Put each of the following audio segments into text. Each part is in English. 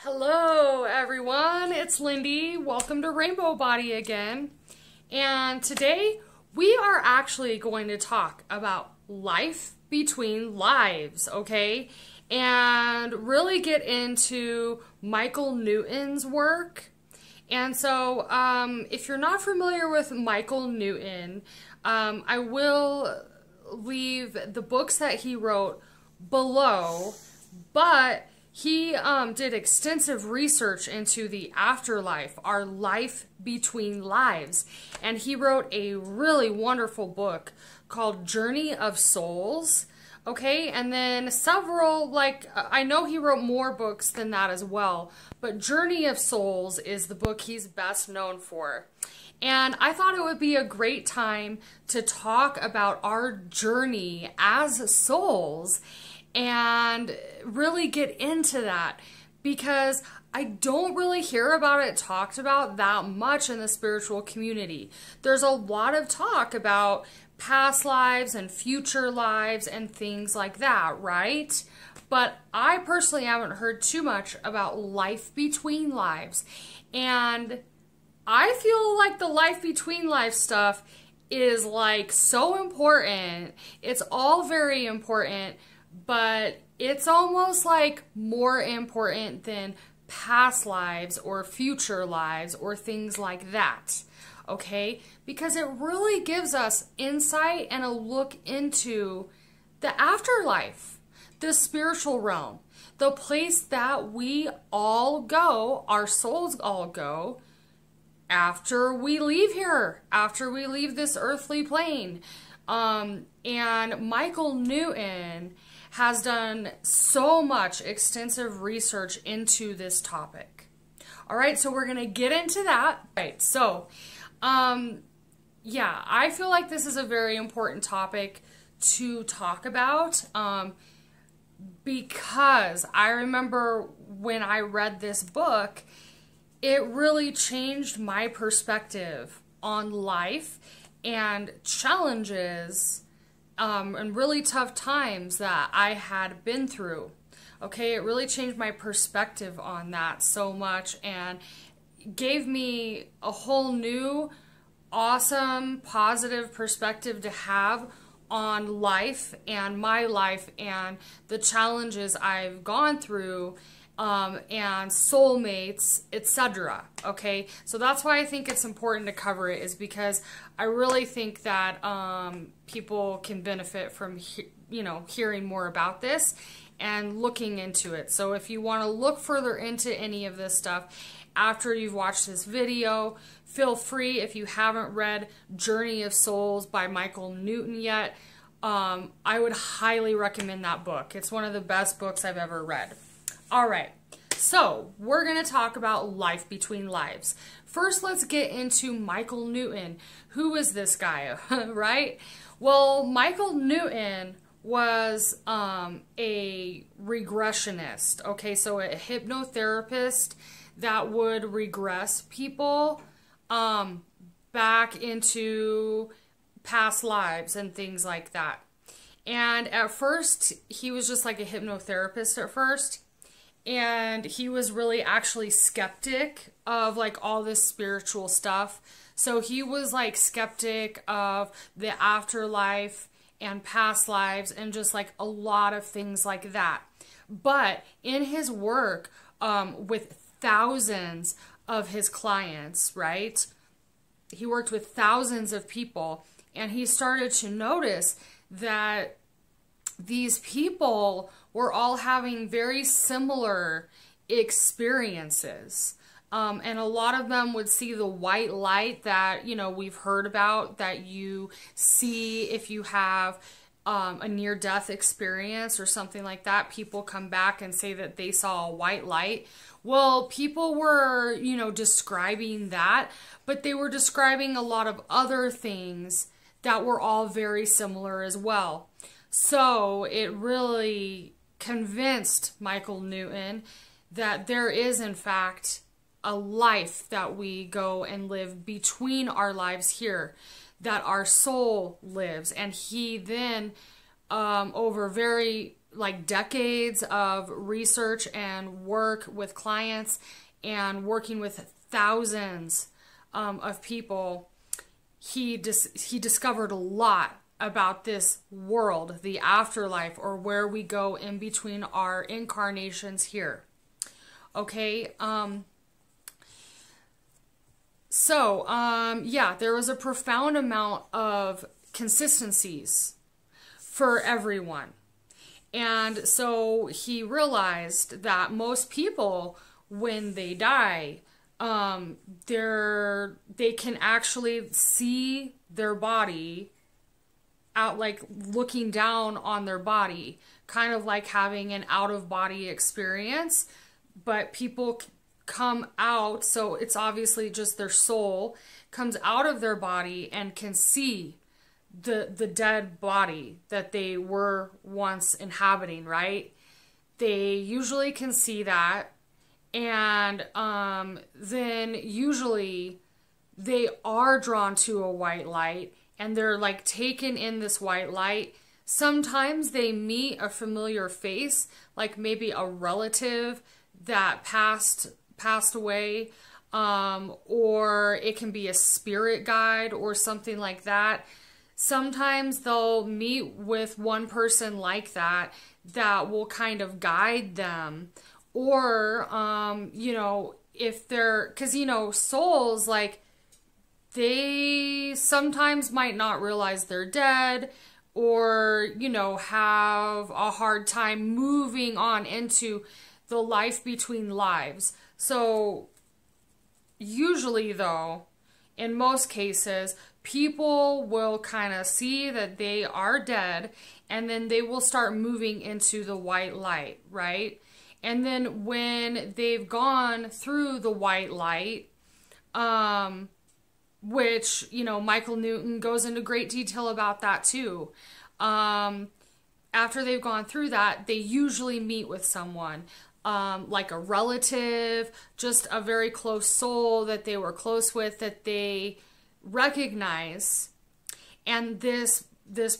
Hello everyone, it's Lindy. Welcome to Rainbow Body again. And today we are actually going to talk about life between lives, okay? And really get into Michael Newton's work. And so if you're not familiar with Michael Newton, I will leave the books that he wrote below, but he did extensive research into the afterlife, our life between lives, and he wrote a really wonderful book called Journey of Souls, okay? And then several, I know he wrote more books than that as well, but Journey of Souls is the book he's best known for. And I thought it would be a great time to talk about our journey as souls and really get into that, because I don't really hear about it talked about that much in the spiritual community. There's a lot of talk about past lives and future lives and things like that, right? But I personally haven't heard too much about life between lives. And I feel like the life between life stuff is like so important. It's all very important, but it's almost like more important than past lives or future lives or things like that, okay? Because it really gives us insight and a look into the afterlife, the spiritual realm, the place that we all go, our souls all go, after we leave here, after we leave this earthly plane. And Michael Newton has done so much extensive research into this topic. All right, so we're going to get into that. All right, so, yeah, I feel like this is a very important topic to talk about because I remember when I read this book, it really changed my perspective on life and challenges and really tough times that I had been through. Okay, it really changed my perspective on that so much and gave me a whole new, awesome, positive perspective to have on life and my life and the challenges I've gone through, and soulmates, etc. Okay, so that's why I think it's important to cover it, is because I really think that people can benefit from hearing more about this and looking into it. So if you want to look further into any of this stuff after you've watched this video, feel free. If you haven't read Journey of Souls by Michael Newton yet, I would highly recommend that book. It's one of the best books I've ever read. All right, so we're going to talk about life between lives. First, let's get into Michael Newton. Who is this guy, right? Well, Michael Newton was a regressionist, okay? So a hypnotherapist that would regress people back into past lives and things like that. And at first, he was just like a hypnotherapist at first. And he was really actually skeptic of like all this spiritual stuff. So he was like skeptic of the afterlife and past lives and just like a lot of things like that. But in his work with thousands of his clients, right? He worked with thousands of people, and he started to notice that these people were all having very similar experiences. And a lot of them would see the white light that, we've heard about, that you see if you have a near-death experience or something like that. People come back and say that they saw a white light. Well, people were, describing that, but they were describing a lot of other things that were all very similar as well. So it really convinced Michael Newton that there is, in fact, a life that we go and live between our lives here, that our soul lives. And he then, over very like decades of research and work with clients and working with thousands of people, he discovered a lot about this world, the afterlife, or where we go in between our incarnations here. Okay, yeah, there was a profound amount of consistencies for everyone. And so he realized that most people, when they die, they can actually see their body out, like looking down on their body, kind of like having an out-of-body experience. But people come out, so it's obviously just their soul comes out of their body and can see the dead body that they were once inhabiting, right? They usually can see that, and then usually they are drawn to a white light, and they're like taken in this white light. Sometimes they meet a familiar face, like maybe a relative that passed away, or it can be a spirit guide or something like that. Sometimes they'll meet with one person like that will kind of guide them. Or, if they're, because, souls, like, they sometimes might not realize they're dead, or, have a hard time moving on into the life between lives. So, usually, though, in most cases, people will kind of see that they are dead, and then they will start moving into the white light, right? And then when they've gone through the white light, which, Michael Newton goes into great detail about that too. After they've gone through that, they usually meet with someone, like a relative, just a very close soul that they were close with, that they recognize, and this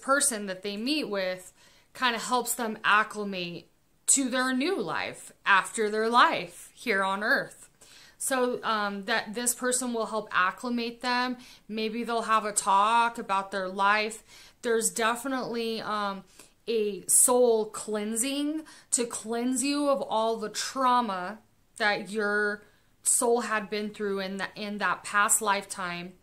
person that they meet with kind of helps them acclimate to their new life after their life here on earth. So that this person will help acclimate them. Maybe they'll have a talk about their life. There's definitely a soul cleansing to cleanse you of all the trauma that your soul had been through in that past lifetime,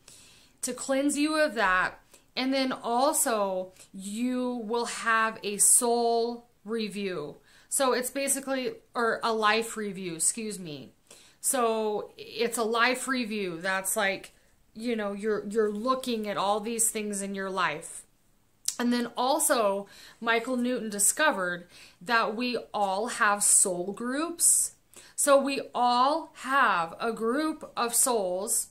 to cleanse you of that. And then also you will have a soul review. So it's basically, or a life review, excuse me. So it's a life review. That's like, you're looking at all these things in your life. And then also Michael Newton discovered that we all have soul groups. So we all have a group of souls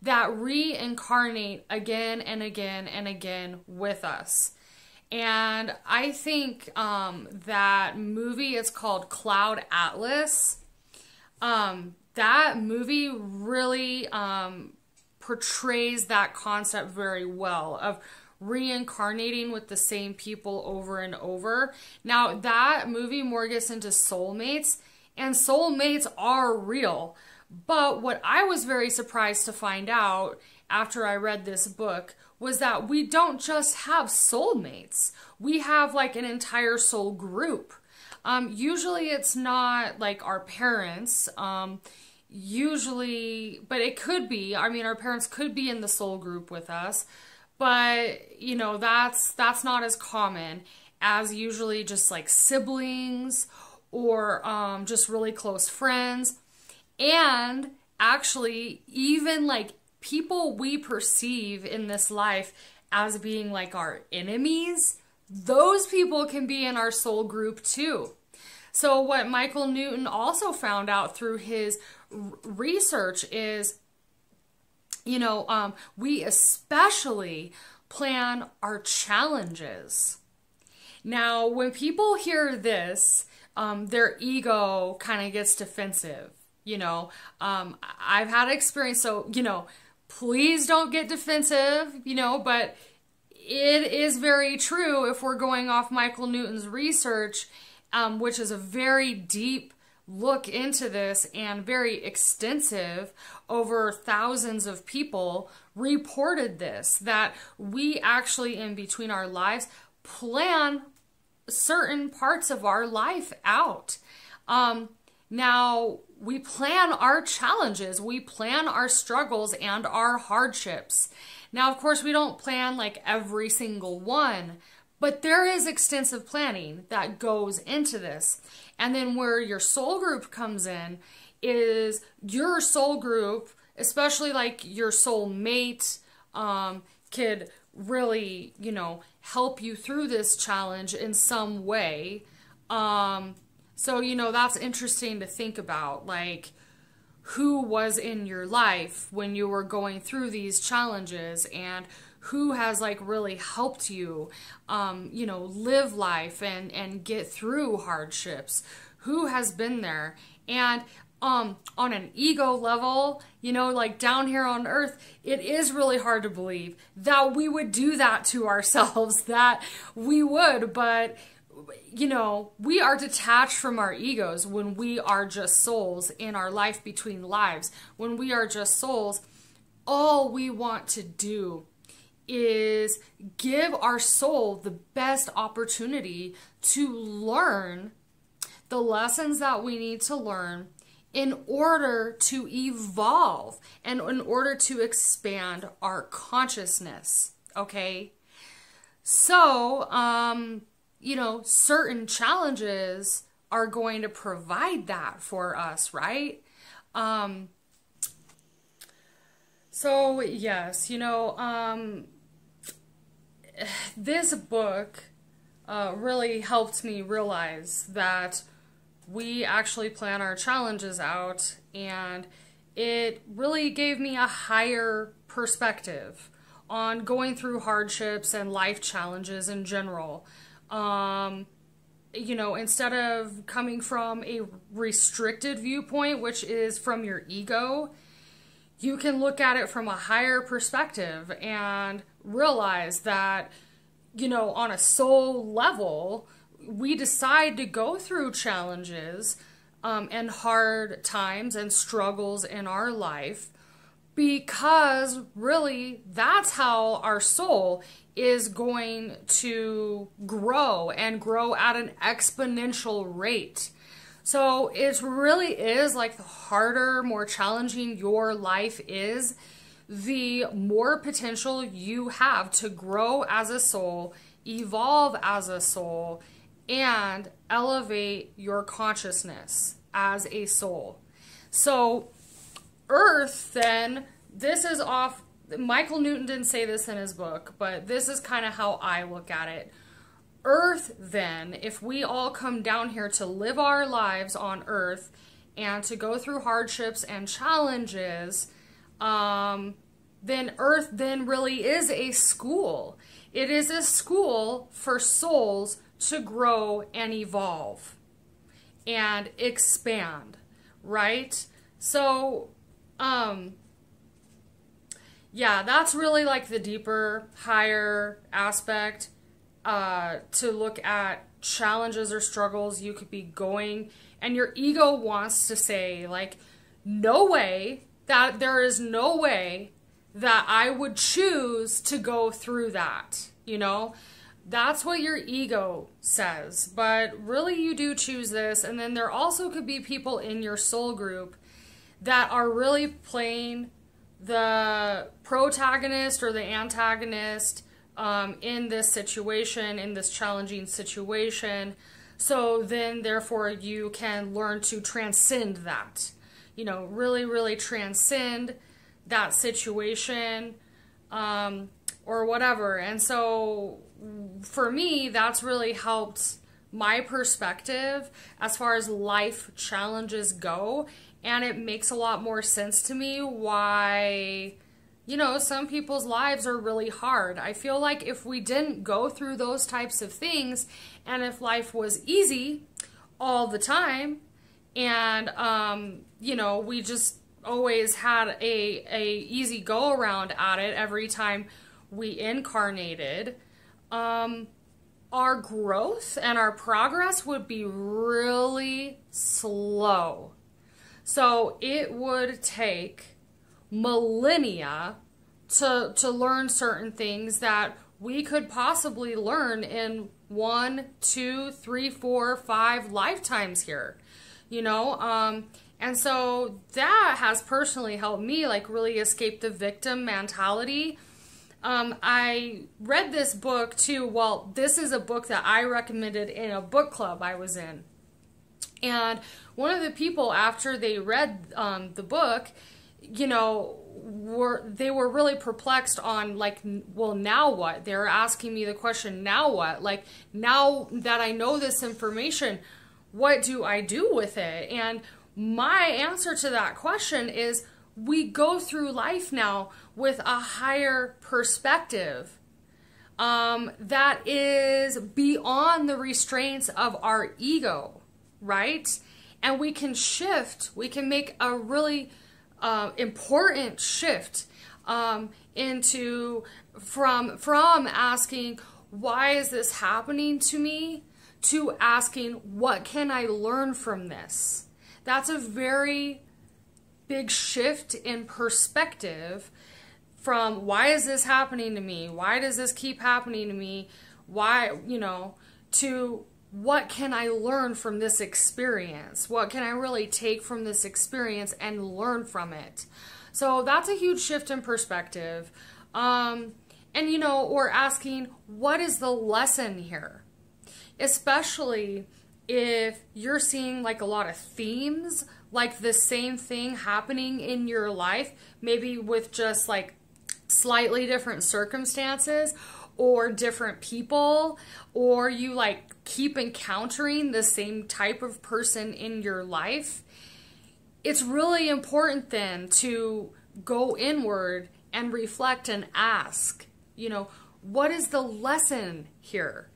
that reincarnate again and again and again with us. And I think that movie, it's called Cloud Atlas. That movie really portrays that concept very well, of reincarnating with the same people over and over. Now, that movie more gets into soulmates, and soulmates are real. But what I was very surprised to find out after I read this book was that we don't just have soulmates. We have like an entire soul group. Usually it's not like our parents. Usually, but it could be. I mean, our parents could be in the soul group with us. But, that's not as common as usually just like siblings or just really close friends. And actually, even like people we perceive in this life as being like our enemies, those people can be in our soul group too. So what Michael Newton also found out through his research is, we especially plan our challenges. Now, when people hear this, their ego kind of gets defensive. I've had experience, so, please don't get defensive, but it is very true if we're going off Michael Newton's research, which is a very deep look into this and very extensive, over thousands of people reported this, that we actually in between our lives plan certain parts of our life out. Now, we plan our challenges, we plan our struggles and our hardships. Now, of course, we don't plan like every single one, but there is extensive planning that goes into this. And then where your soul group comes in is your soul group, especially like your soul mate, could really, you know, help you through this challenge in some way. So, you know, that's interesting to think about, like, who was in your life when you were going through these challenges, and who has like really helped you, you know, live life and get through hardships, who has been there. And on an ego level, you know, like down here on earth, it is really hard to believe that we would do that to ourselves, that we would, but you know, we are detached from our egos when we are just souls in our life between lives. When we are just souls, all we want to do is give our soul the best opportunity to learn the lessons that we need to learn in order to evolve and in order to expand our consciousness, okay? So, you know, certain challenges are going to provide that for us, right? So, yes, you know, this book really helped me realize that we actually plan our challenges out, and it really gave me a higher perspective on going through hardships and life challenges in general. You know, instead of coming from a restricted viewpoint, which is from your ego, you can look at it from a higher perspective and realize that, you know, on a soul level, we decide to go through challenges and hard times and struggles in our life because really that's how our soul is going to grow and grow at an exponential rate. So it really is like the harder, more challenging your life is, the more potential you have to grow as a soul, evolve as a soul, and elevate your consciousness as a soul. So Earth, then, this is off, Michael Newton didn't say this in his book, but this is kind of how I look at it. Earth, then, if we all come down here to live our lives on Earth and to go through hardships and challenges, then Earth then really is a school. It is a school for souls to grow and evolve and expand, right? So, yeah, that's really like the deeper, higher aspect, to look at challenges or struggles you could be going, and your ego wants to say, like, no way, that there is no way that I would choose to go through that, you know? That's what your ego says, but really you do choose this. And then there also could be people in your soul group that are really playing the protagonist or the antagonist in this situation, in this challenging situation. So then therefore you can learn to transcend that, you know, really, really transcend that situation or whatever. And so for me, that's really helped my perspective as far as life challenges go. And it makes a lot more sense to me why, you know, some people's lives are really hard. I feel like if we didn't go through those types of things, and if life was easy all the time, and, you know, we just always had a easy go around at it every time we incarnated, our growth and our progress would be really slow. So it would take millennia to learn certain things that we could possibly learn in 1, 2, 3, 4, 5 lifetimes here, you know? And so that has personally helped me like really escape the victim mentality. I read this book too. Well, this is a book that I recommended in a book club I was in. And one of the people, after they read the book, you know, they were really perplexed on like, well, now what? They were asking me the question, now what? Like, now that I know this information, what do I do with it? And my answer to that question is, we go through life now with a higher perspective that is beyond the restraints of our ego, right? And we can shift, we can make a really important shift into from asking, why is this happening to me, to asking, what can I learn from this? That's a very big shift in perspective from, why is this happening to me? Why does this keep happening to me? Why, you know, to what can I learn from this experience? What can I really take from this experience and learn from it? So that's a huge shift in perspective. And, you know, or asking, what is the lesson here? Especially if you're seeing like a lot of themes, like the same thing happening in your life, maybe with just like slightly different circumstances or different people, or you like keep encountering the same type of person in your life, it's really important then to go inward and reflect and ask, you know, what is the lesson here?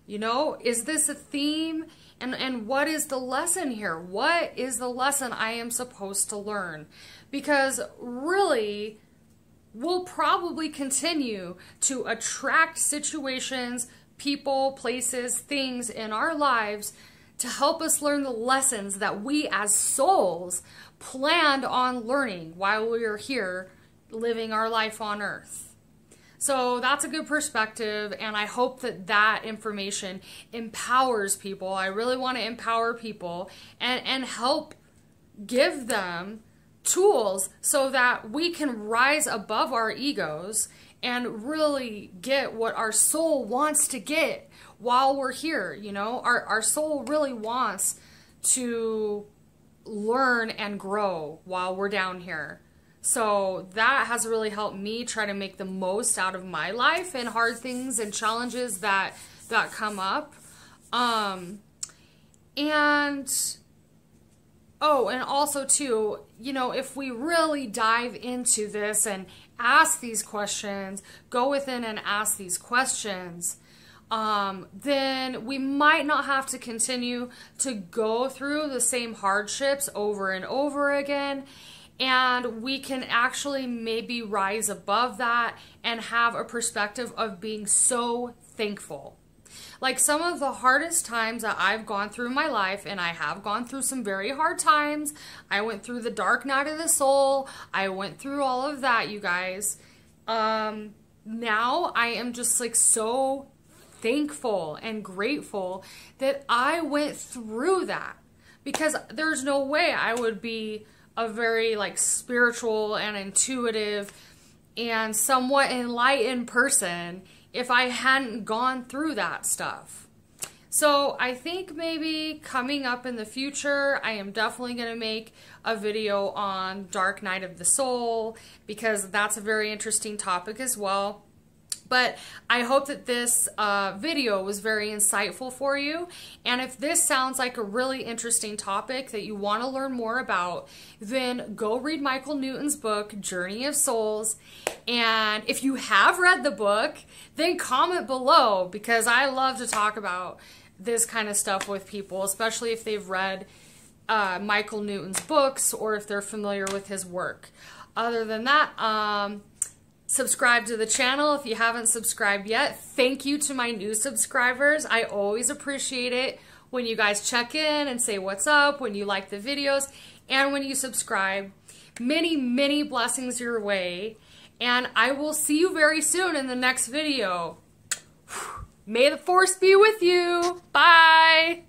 You know, is this a theme? And what is the lesson here? What is the lesson I am supposed to learn? Because really, we'll probably continue to attract situations, people, places, things in our lives to help us learn the lessons that we as souls planned on learning while we are here living our life on earth. So that's a good perspective, and I hope that that information empowers people. I really want to empower people and help give them tools so that we can rise above our egos and really get what our soul wants to get while we're here. You know, our soul really wants to learn and grow while we're down here. So that has really helped me try to make the most out of my life and hard things and challenges that come up. And also too, you know, if we really dive into this and ask these questions, go within and ask these questions, then we might not have to continue to go through the same hardships over and over again. And we can actually maybe rise above that and have a perspective of being so thankful. Like some of the hardest times that I've gone through in my life, and I have gone through some very hard times. I went through the dark night of the soul. I went through all of that, you guys. Now I am just like so thankful and grateful that I went through that, because there's no way I would be a very like spiritual and intuitive and somewhat enlightened person if I hadn't gone through that stuff. So I think maybe coming up in the future, I am definitely going to make a video on Dark Night of the Soul, because that's a very interesting topic as well. But I hope that this video was very insightful for you. And if this sounds like a really interesting topic that you want to learn more about, then go read Michael Newton's book, Journey of Souls. And if you have read the book, then comment below, because I love to talk about this kind of stuff with people, especially if they've read Michael Newton's books or if they're familiar with his work. Other than that, Subscribe to the channel if you haven't subscribed yet. Thank you to my new subscribers. I always appreciate it when you guys check in and say what's up, when you like the videos, and when you subscribe. Many, many blessings your way. And I will see you very soon in the next video. May the force be with you. Bye.